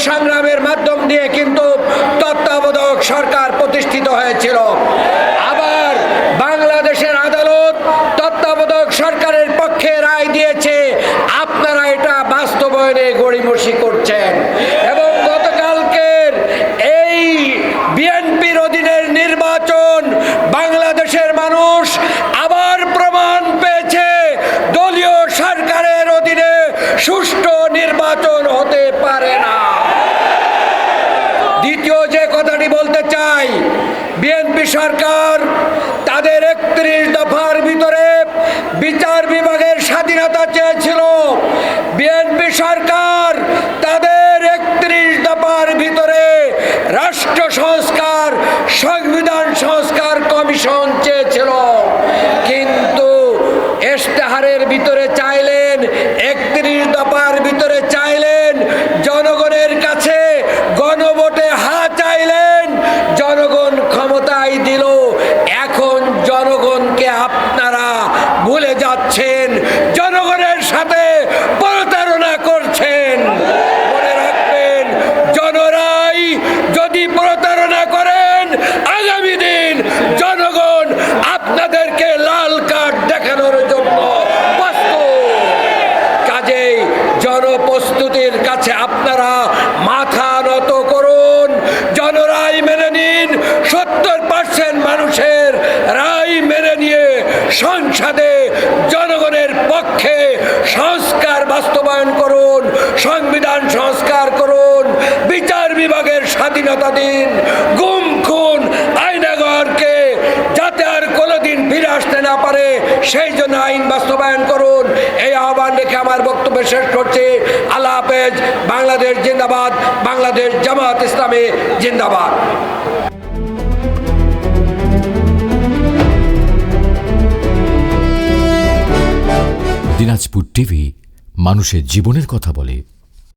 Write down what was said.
সংগ্রামের মাধ্যম দিয়ে কিন্তু তত্ত্বাবধায়ক সরকার প্রতিষ্ঠিত হয়েছিল। আবার বাংলাদেশের আদালত তত্ত্বাবধায়ক সরকারের পক্ষে রায় দিয়েছে, আপনারা এটা বাস্তবায়নে গড়িমসি করছেন। এবং গতকালকের এই বিএনপির অধীনের নির্বাচন বাংলাদেশের মানুষ আবার প্রমাণ পেয়েছে দলীয় সরকারের অধীনে সুষ্ঠু নির্বাচন হতে পারে না। দ্বিতীয় যে কথাটি বলতে চাই, বিএনপি সরকার তাদের 31 দফার ভিতরে বিচার বিভাগের স্বাধীনতা চেয়েছিল। বিএনপি সরকার তাদের 31 দফার ভিতরে রাষ্ট্র সংস্কার, সংবিধান সংস্কার কমিশন চেয়েছিল। কিন্তু ইশতেহারের ভিতরে চাইলেন, 31 দফার ভিতরে চাইলেন, জনগণের কাছে গণভোটে হ্যাঁ চাইলেন, জনগণ ক্ষমতায় দিল। এখন জনগণকে আপনারা ভুলে যাচ্ছেন, জনগণের সাথে প্রতারণা করছেন। মনে রাখবেন, জনরাই যদি প্রতারণা করেন, আগামী দিন জনগণ আপনাদেরকে লাল কার্ড দেখানোর জন্য প্রস্তুত। কাজেই জনপ্রস্তুতির কাছে আপনারা মাথা নত করুন, জনরাই মেনে নিন। 70% মানুষের রায় মেনে নিয়ে সংসদে জনগণের পক্ষে সংস্কার বাস্তবায়ন করুন, সংবিধান সংস্কার করুন, বিচার বিভাগের স্বাধীনতা দিন। গুম খুন আইনাগরকে যাতে আর কোনোদিন ফিরে আসতে না পারে সেই জন্য আইন বাস্তবায়ন করুন। এই আহ্বান রেখে আমার বক্তব্য শেষ করছি। আল্লাহ হাফেজ। বাংলাদেশ জিন্দাবাদ, বাংলাদেশ জামাত ইসলামী জিন্দাবাদ। দিনাজপুর টিভি মানুষের জীবনের কথা বলে।